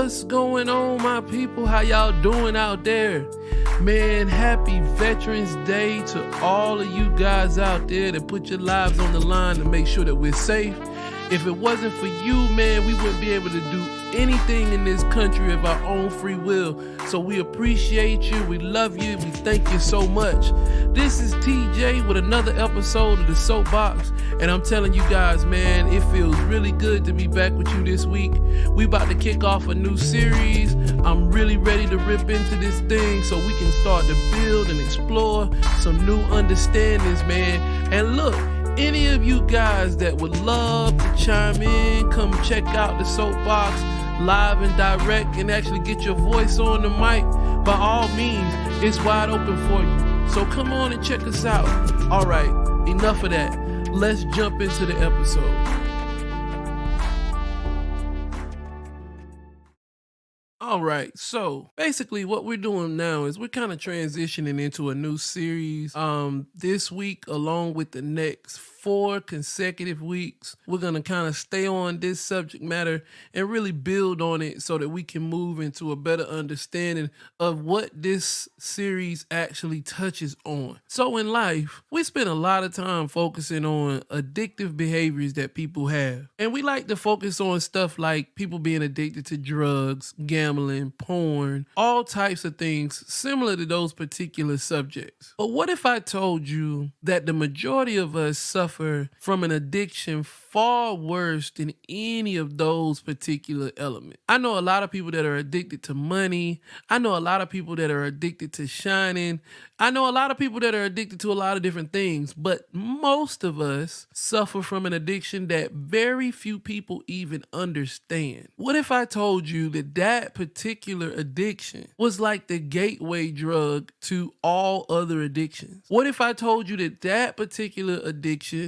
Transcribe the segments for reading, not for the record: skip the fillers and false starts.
What's going on, my people? How y'all doing out there? Man, happy Veterans Day to all of you guys out there that put your lives on the line to make sure that we're safe. If it wasn't for you, man, we wouldn't be able to do anything in this country of our own free will. So we appreciate you, we love you, we thank you so much. This is TJ with another episode of The Soapbox, and I'm telling you guys, man, it feels really good to be back with you this week. We about to kick off a new series. I'm really ready to rip into this thing so we can start to build and explore some new understandings, man. And look, any of you guys that would love to chime in, come check out The Soapbox live and direct and actually get your voice on the mic, by all means, it's wide open for you. So come on and check us out. All right, enough of that. Let's jump into the episode. All right, so basically what we're doing now is we're kind of transitioning into a new series. This week, along with the next 4 consecutive weeks, we're going to kind of stay on this subject matter and really build on it so that we can move into a better understanding of what this series actually touches on. So in life, we spend a lot of time focusing on addictive behaviors that people have. And we like to focus on stuff like people being addicted to drugs, gambling, porn, all types of things similar to those particular subjects. But what if I told you that the majority of us suffer from an addiction far worse than any of those particular elements? I know a lot of people that are addicted to money. I know a lot of people that are addicted to shining. I know a lot of people that are addicted to a lot of different things, but most of us suffer from an addiction that very few people even understand. What if I told you that that particular addiction was like the gateway drug to all other addictions? What if I told you that that particular addiction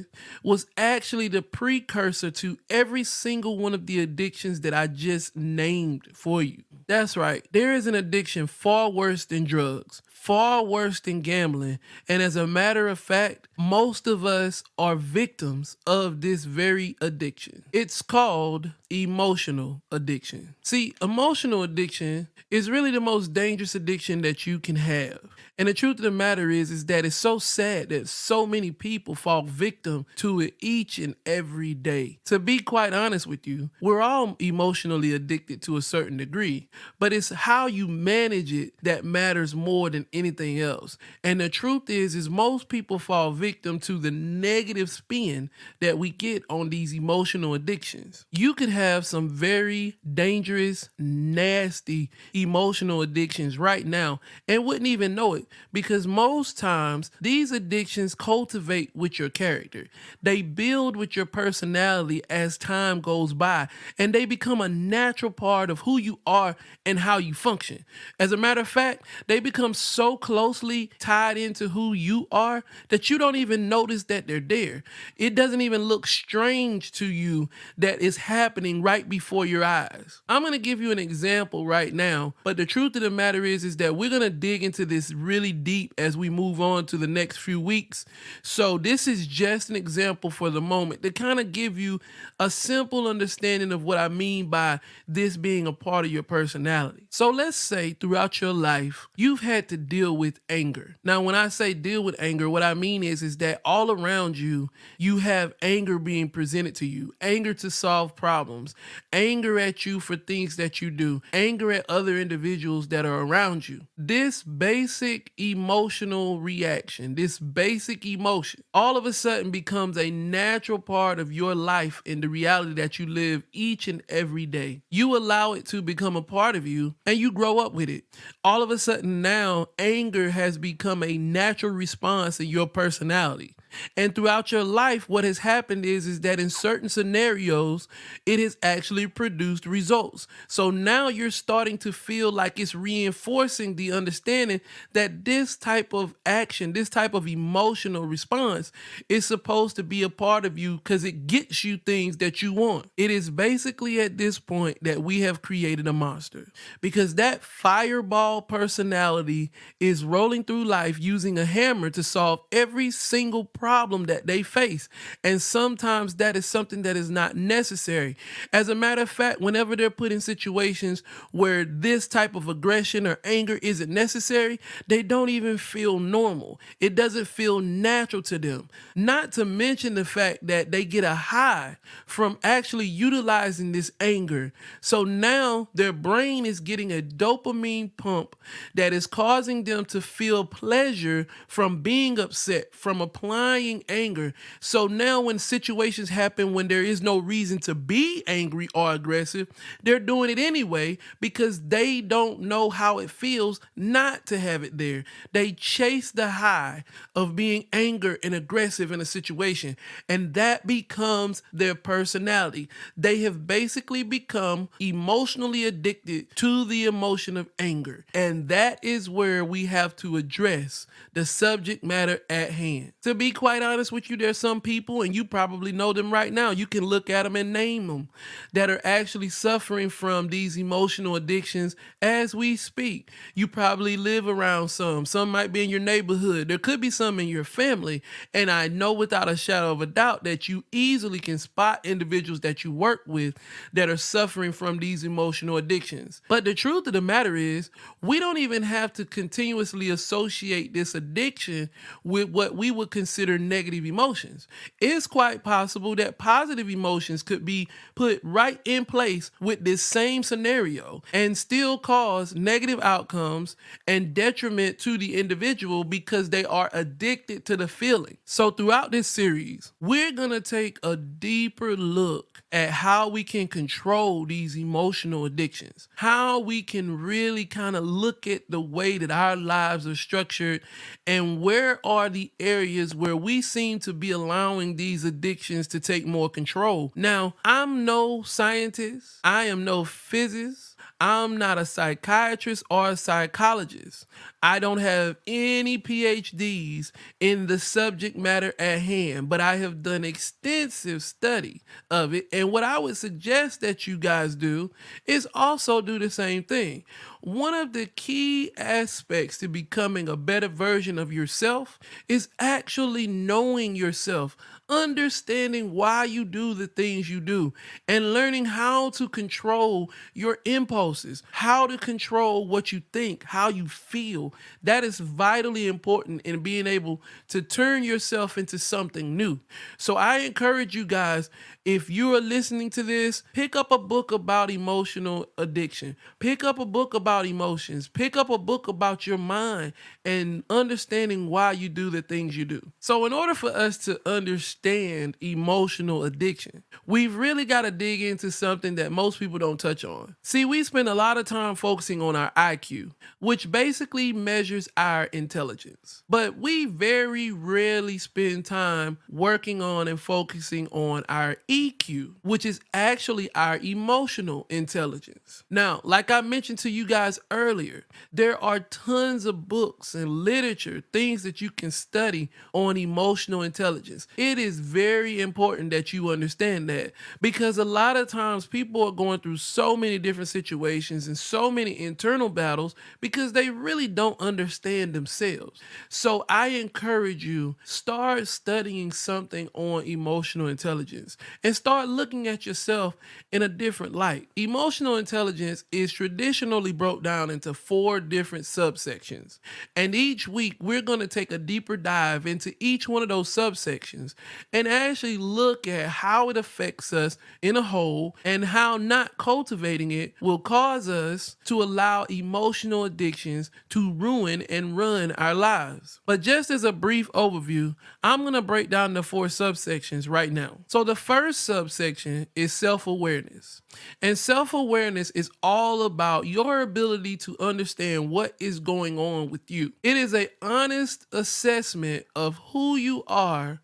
was actually the precursor to every single one of the addictions that I just named for you? That's right. There is an addiction far worse than drugs, far worse than gambling. And as a matter of fact, most of us are victims of this very addiction. It's called emotional addiction. See, emotional addiction is really the most dangerous addiction that you can have. And the truth of the matter is that it's so sad that so many people fall victim to it each and every day. To be quite honest with you, we're all emotionally addicted to a certain degree, but it's how you manage it that matters more than anything else. And the truth is most people fall victim to the negative spin that we get on these emotional addictions. You could have some very dangerous, nasty emotional addictions right now and wouldn't even know it, because most times these addictions cultivate with your character. They build with your personality as time goes by, and they become a natural part of who you are and how you function. As a matter of fact, they become so closely tied into who you are that you don't even notice that they're there. It doesn't even look strange to you that it's happening right before your eyes. I'm going to give you an example right now, but the truth of the matter is that we're going to dig into this really deep as we move on to the next few weeks. So this is just an example for the moment to kind of give you a simple understanding of what I mean by this being a part of your personality. So let's say throughout your life, you've had to deal with anger. Now, when I say deal with anger, what I mean is that all around you, you have anger being presented to you, anger to solve problems, anger at you for things that you do, anger at other individuals that are around you. This basic emotional reaction, this basic emotion, all of a sudden becomes a natural part of your life in the reality that you live each and every day. You allow it to become a part of you and you grow up with it. All of a sudden now, anger has become a natural response in your personality. And throughout your life, what has happened is that in certain scenarios, it has actually produced results. So now you're starting to feel like it's reinforcing the understanding that this type of action, this type of emotional response is supposed to be a part of you because it gets you things that you want. It is basically at this point that we have created a monster, because that fireball personality is rolling through life using a hammer to solve every single problem that they face. And sometimes that is something that is not necessary. As a matter of fact, whenever they're put in situations where this type of aggression or anger isn't necessary, they don't even feel normal. It doesn't feel natural to them. Not to mention the fact that they get a high from actually utilizing this anger. So now their brain is getting a dopamine pump that is causing them to feel pleasure from being upset, from applying anger. So now when situations happen when there is no reason to be angry or aggressive, they're doing it anyway because they don't know how it feels not to have it there. They chase the high of being angry and aggressive in a situation, and that becomes their personality. They have basically become emotionally addicted to the emotion of anger, and that is where we have to address the subject matter at hand. To be quite honest with you, there's some people, and you probably know them right now, you can look at them and name them, that are actually suffering from these emotional addictions as we speak. You probably live around some might be in your neighborhood, there could be some in your family, and I know without a shadow of a doubt that you easily can spot individuals that you work with that are suffering from these emotional addictions. But the truth of the matter is, we don't even have to continuously associate this addiction with what we would consider negative emotions. It's quite possible that positive emotions could be put right in place with this same scenario and still cause negative outcomes and detriment to the individual because they are addicted to the feeling. So throughout this series, we're going to take a deeper look at how we can control these emotional addictions, how we can really kind of look at the way that our lives are structured, and where are the areas where we seem to be allowing these addictions to take more control. Now, I'm no scientist, I am no physicist, I'm not a psychiatrist or a psychologist. I don't have any PhDs in the subject matter at hand, but I have done extensive study of it. And what I would suggest that you guys do is also do the same thing. One of the key aspects to becoming a better version of yourself is actually knowing yourself, understanding why you do the things you do, and learning how to control your impulses, how to control what you think, how you feel. That is vitally important in being able to turn yourself into something new. So I encourage you guys, if you are listening to this, pick up a book about emotional addiction. Pick up a book about emotions. Pick up a book about your mind and understanding why you do the things you do. So in order for us to understand emotional addiction, we've really got to dig into something that most people don't touch on. See, we spend a lot of time focusing on our IQ, which basically measures our intelligence. But we very rarely spend time working on and focusing on our EQ, which is actually our emotional intelligence. Now, like I mentioned to you guys earlier, there are tons of books and literature, things that you can study on emotional intelligence. It is very important that you understand that, because a lot of times people are going through so many different situations and so many internal battles because they really don't understand themselves. So I encourage you, start studying something on emotional intelligence and start looking at yourself in a different light. Emotional intelligence is traditionally broke down into 4 different subsections. And each week we're going to take a deeper dive into each one of those subsections and actually look at how it affects us in a whole and how not cultivating it will cause us to allow emotional addictions to ruin and run our lives. But just as a brief overview, I'm going to break down the 4 subsections right now. So the first subsection is self-awareness. And self-awareness is all about your ability to understand what is going on with you. It is an honest assessment of who you are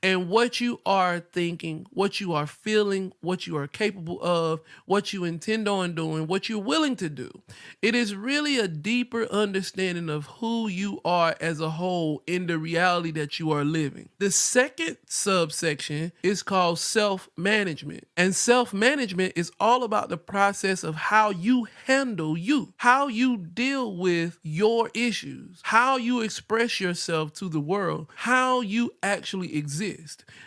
and what you are thinking, what you are feeling, what you are capable of, what you intend on doing, what you're willing to do. It is really a deeper understanding of who you are as a whole in the reality that you are living. The second subsection is called self-management. And self-management is all about the process of how you handle you, how you deal with your issues, how you express yourself to the world, how you actually exist.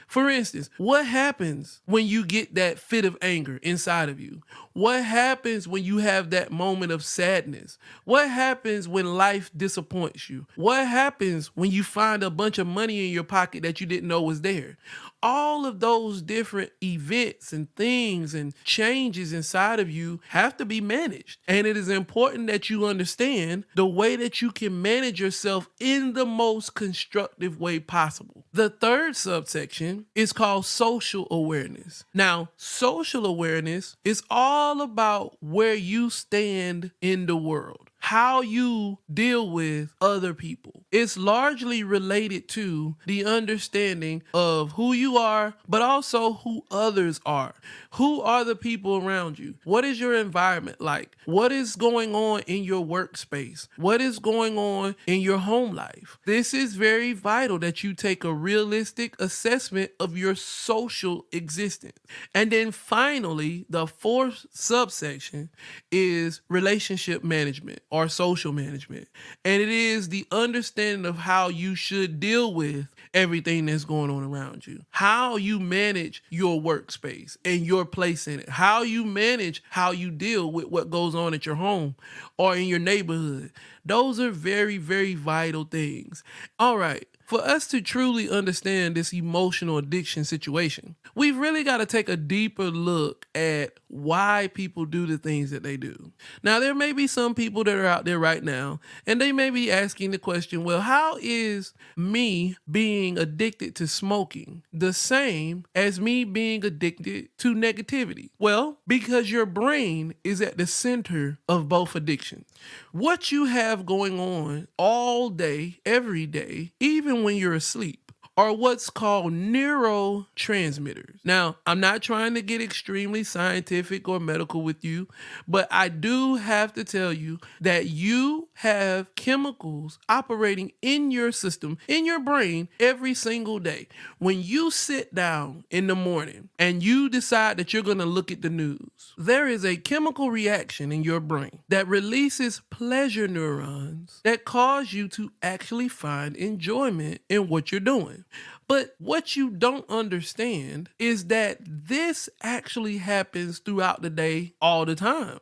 For instance, what happens when you get that fit of anger inside of you? What happens when you have that moment of sadness? What happens when life disappoints you? What happens when you find a bunch of money in your pocket that you didn't know was there? All of those different events and things and changes inside of you have to be managed. And it is important that you understand the way that you can manage yourself in the most constructive way possible. The third subsection is called social awareness. Now, social awareness is all about where you stand in the world, how you deal with other people. It's largely related to the understanding of who you are, but also who others are. Who are the people around you? What is your environment like? What is going on in your workspace? What is going on in your home life? This is very vital that you take a realistic assessment of your social existence. And then finally, the fourth subsection is relationship management or social management. And it is the understanding of how you should deal with everything that's going on around you, how you manage your workspace and your place in it, how you manage how you deal with what goes on at your home or in your neighborhood. Those are very, very vital things. All right. For us to truly understand this emotional addiction situation, we've really got to take a deeper look at why people do the things that they do. Now, there may be some people that are out there right now, and they may be asking the question, well, how is me being addicted to smoking the same as me being addicted to negativity? Well, because your brain is at the center of both addictions. What you have going on all day, every day, even when you're asleep, are what's called neurotransmitters. Now, I'm not trying to get extremely scientific or medical with you, but I do have to tell you that you have chemicals operating in your system, in your brain, every single day. When you sit down in the morning and you decide that you're going to look at the news, there is a chemical reaction in your brain that releases pleasure neurons that cause you to actually find enjoyment in what you're doing. But what you don't understand is that this actually happens throughout the day all the time.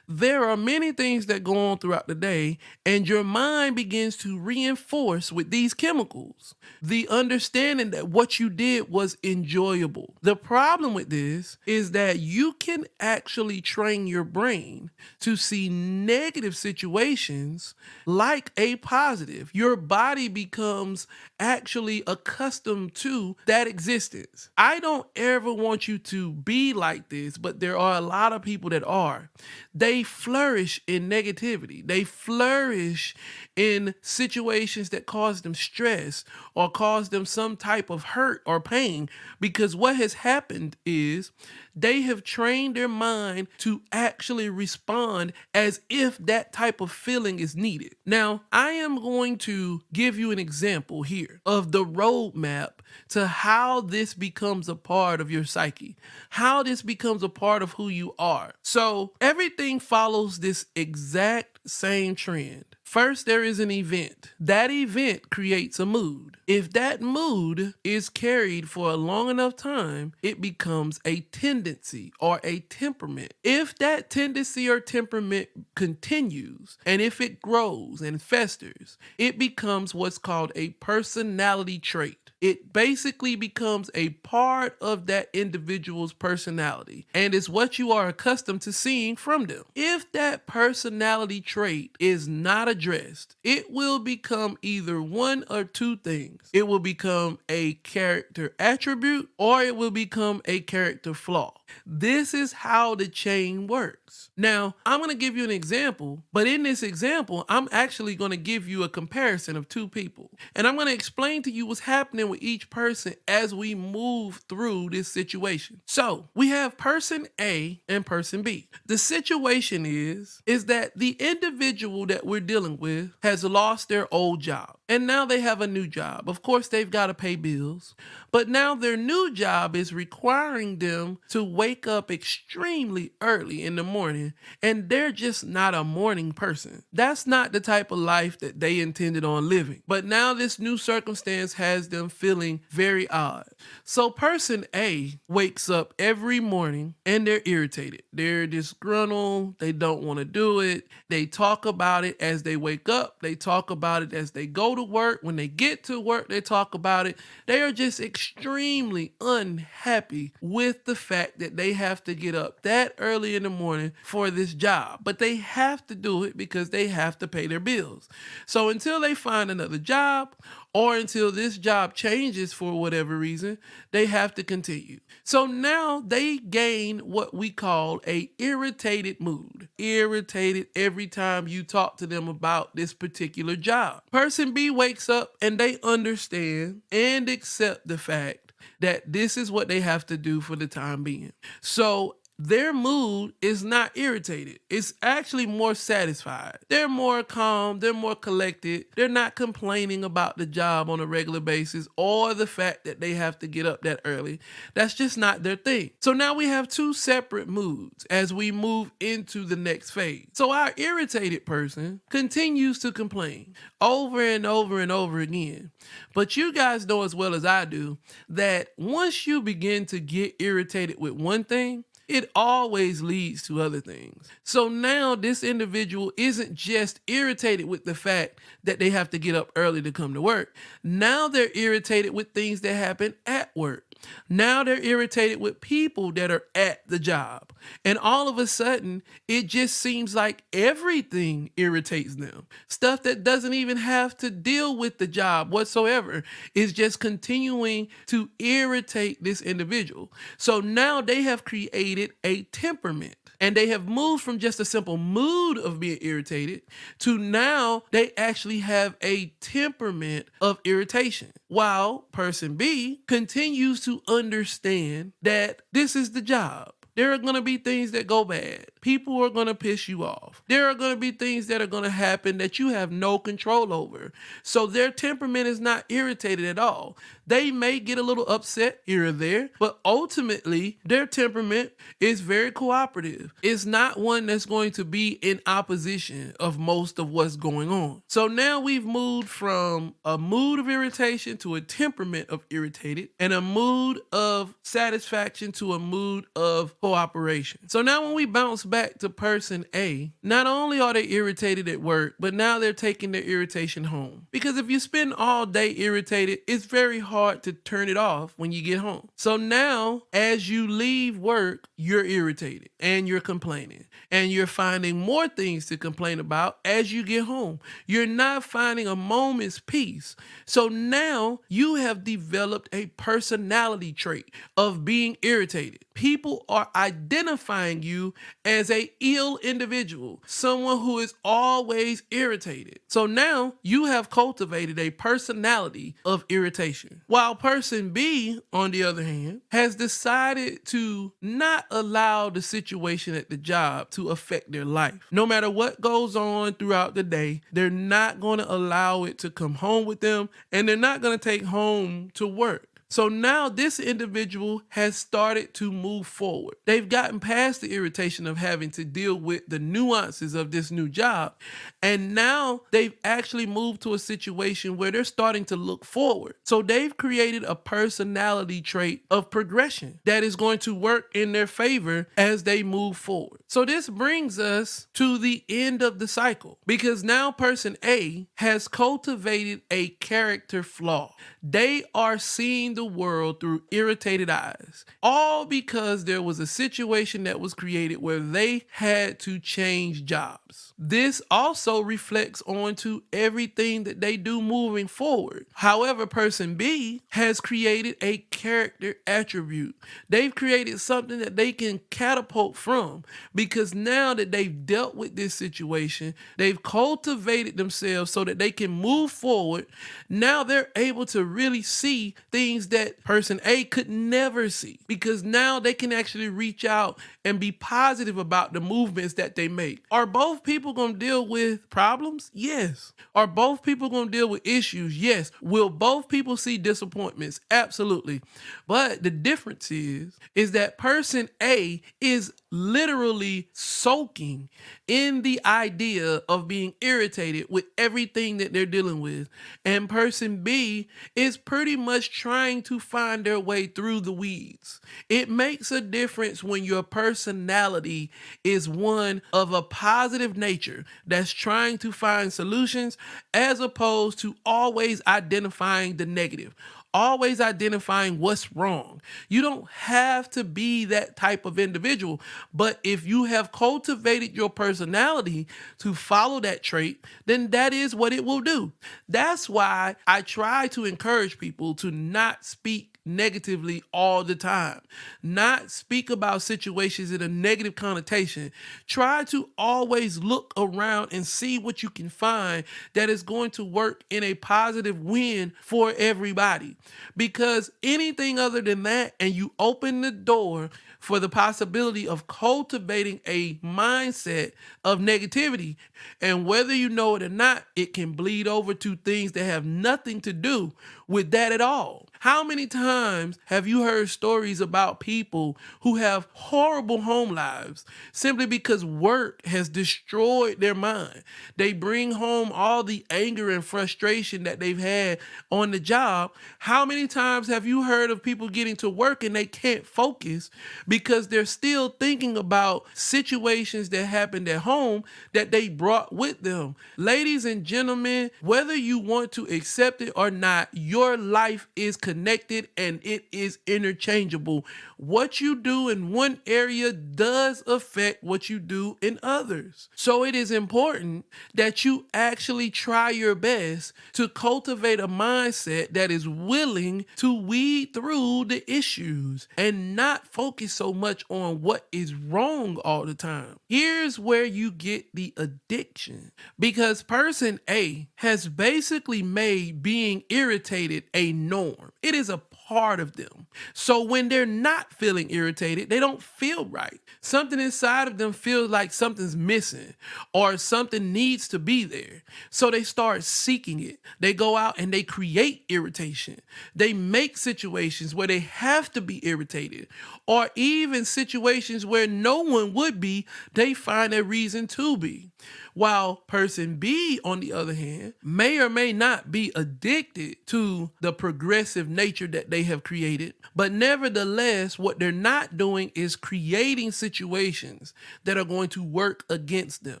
There are many things that go on throughout the day, and your mind begins to reinforce with these chemicals the understanding that what you did was enjoyable. The problem with this is that you can actually train your brain to see negative situations like a positive. Your body becomes actually accustomed to that existence. I don't ever want you to be like this, but there are a lot of people that are. They flourish in negativity. They flourish in situations that cause them stress or cause them some type of hurt or pain, because what has happened is they have trained their mind to actually respond as if that type of feeling is needed. Now, I am going to give you an example here of the roadmap to how this becomes a part of your psyche, how this becomes a part of who you are. So everything follows this exact same trend. First, there is an event. That event creates a mood. If that mood is carried for a long enough time, it becomes a tendency or a temperament. If that tendency or temperament continues, and if it grows and festers, it becomes what's called a personality trait. It basically becomes a part of that individual's personality, and it's what you are accustomed to seeing from them. If that personality trait is not addressed, it will become either one or two things. It will become a character attribute or it will become a character flaw. This is how the chain works. Now, I'm going to give you an example, but in this example, I'm actually going to give you a comparison of two people. And I'm going to explain to you what's happening in with each person as we move through this situation. So we have person A and person B. The situation is that the individual that we're dealing with has lost their old job and now they have a new job. Of course, they've got to pay bills, but now their new job is requiring them to wake up extremely early in the morning, and they're just not a morning person. That's not the type of life that they intended on living. But now this new circumstance has them feeling very odd. So person A wakes up every morning and they're irritated. They're disgruntled. They don't want to do it. They talk about it as they wake up. They talk about it as they go to work. When they get to work, they talk about it. They are just extremely unhappy with the fact that they have to get up that early in the morning for this job. But they have to do it because they have to pay their bills. So until they find another job, or until this job changes for whatever reason, they have to continue. So now they gain what we call a irritated mood. Irritated every time you talk to them about this particular job. Person B wakes up and they understand and accept the fact that this is what they have to do for the time being. So their mood is not irritated. It's actually more satisfied. They're more calm. They're more collected. They're not complaining about the job on a regular basis or the fact that they have to get up that early. That's just not their thing. So now we have two separate moods as we move into the next phase. So our irritated person continues to complain over and over and over again. But you guys know as well as I do that once you begin to get irritated with one thing, it always leads to other things. So now this individual isn't just irritated with the fact that they have to get up early to come to work. Now they're irritated with things that happen at work. Now they're irritated with people that are at the job. And all of a sudden, it just seems like everything irritates them. Stuff that doesn't even have to deal with the job whatsoever is just continuing to irritate this individual. So now they have created a temperament. And they have moved from just a simple mood of being irritated to now they actually have a temperament of irritation. While person B continues to understand that this is the job. There are going to be things that go bad. People are going to piss you off. There are going to be things that are going to happen that you have no control over. So their temperament is not irritated at all. They may get a little upset here or there, but ultimately their temperament is very cooperative. It's not one that's going to be in opposition of most of what's going on. So now we've moved from a mood of irritation to a temperament of irritated and a mood of satisfaction to a mood of cooperation. So now when we bounce back to person A, not only are they irritated at work, but now they're taking their irritation home. Because if you spend all day irritated, it's very hard to turn it off when you get home. So now, as you leave work, you're irritated and you're complaining and you're finding more things to complain about as you get home. You're not finding a moment's peace. So now you have developed a personality trait of being irritated. People are identifying you as a ill individual, someone who is always irritated. So now you have cultivated a personality of irritation. While person B, on the other hand, has decided to not allow the situation at the job to affect their life. No matter what goes on throughout the day, they're not going to allow it to come home with them, and they're not going to take home to work. So now this individual has started to move forward. They've gotten past the irritation of having to deal with the nuances of this new job. And now they've actually moved to a situation where they're starting to look forward. So they've created a personality trait of progression that is going to work in their favor as they move forward. So this brings us to the end of the cycle, because now person A has cultivated a character flaw. They are seeing the world through irritated eyes, all because there was a situation that was created where they had to change jobs. This also reflects onto everything that they do moving forward. However, person B has created a character attribute. They've created something that they can catapult from, because now that they've dealt with this situation, they've cultivated themselves so that they can move forward. Now they're able to really see things that person A could never see, because now they can actually reach out and be positive about the movements that they make. Are both people going to deal with problems? Yes. Are both people going to deal with issues? Yes. Will both people see disappointments? Absolutely. But the difference is that person A is literally soaking in the idea of being irritated with everything that they're dealing with. And person B is pretty much trying to find their way through the weeds. It makes a difference when your personality is one of a positive nature that's trying to find solutions, as opposed to always identifying the negative, always identifying what's wrong. You don't have to be that type of individual, but if you have cultivated your personality to follow that trait, then that is what it will do. That's why I try to encourage people to not speak negatively all the time, not speak about situations in a negative connotation. Try to always look around and see what you can find that is going to work in a positive win for everybody. Because anything other than that, and you open the door for the possibility of cultivating a mindset of negativity, and whether you know it or not, it can bleed over to things that have nothing to do with that at all. How many times have you heard stories about people who have horrible home lives simply because work has destroyed their mind? They bring home all the anger and frustration that they've had on the job. How many times have you heard of people getting to work and they can't focus because they're still thinking about situations that happened at home that they brought with them? Ladies and gentlemen, whether you want to accept it or not, your life is connected and it is interchangeable. What you do in one area does affect what you do in others. So it is important that you actually try your best to cultivate a mindset that is willing to weed through the issues and not focus so much on what is wrong all the time. Here's where you get the addiction, because person A has basically made being irritated a norm. It is a part of them. So when they're not feeling irritated, they don't feel right. Something inside of them feels like something's missing or something needs to be there. So they start seeking it. They go out and they create irritation. They make situations where they have to be irritated, or even situations where no one would be, they find a reason to be. While person B, on the other hand, may or may not be addicted to the progressive nature that they have created, but nevertheless, what they're not doing is creating situations that are going to work against them.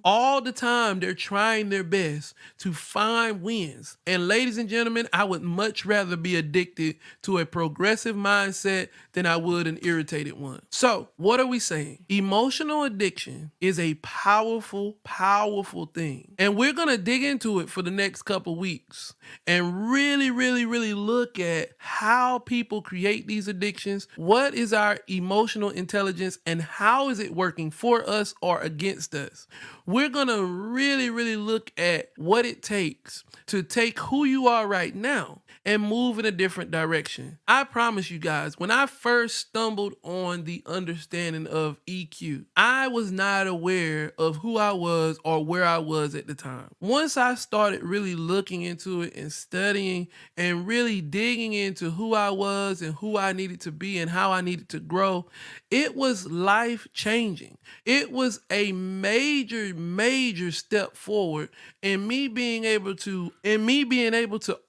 All the time, they're trying their best to find wins. And ladies and gentlemen, I would much rather be addicted to a progressive mindset than I would an irritated one. So, what are we saying? Emotional addiction is a powerful thing. And we're going to dig into it for the next couple weeks and really look at how people create these addictions. What is our emotional intelligence and how is it working for us or against us? We're going to really look at what it takes to take who you are right now and move in a different direction. I promise you guys, when I first stumbled on the understanding of EQ, I was not aware of who I was or where I was at the time. Once I started really looking into it and studying and really digging into who I was and who I needed to be and how I needed to grow, it was life changing. It was a major step forward in me being able to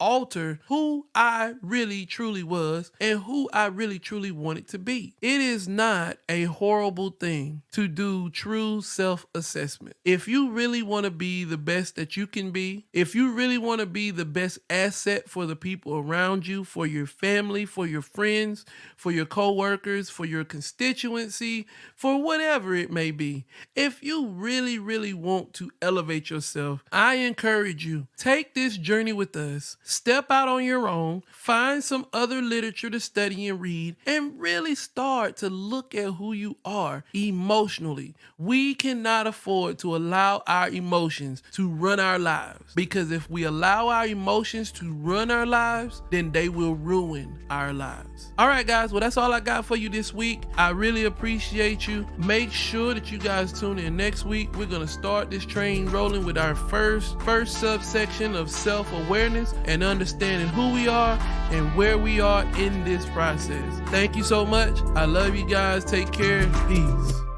alter who I really truly was and who I really truly wanted to be. It is not a horrible thing to do true self-assessment. If you really want to be the best that you can be, if you really want to be the best asset for the people around you, for your family, for your friends, for your coworkers, for your constituency, for whatever it may be, if you really, really want to elevate yourself, I encourage you, take this journey with us. Step out on your own, find some other literature to study and read, and really start to look at who you are emotionally. We cannot afford to allow our emotions to run our lives, because if we allow our emotions to run our lives, then they will ruin our lives. All right, guys, well, that's all I got for you this week. I really appreciate you. Make sure that you guys tune in next week. We're going to start this train rolling with our first subsection of self-awareness and understanding who we are and where we are in this process. Thank you so much. I love you guys. Take care. Peace.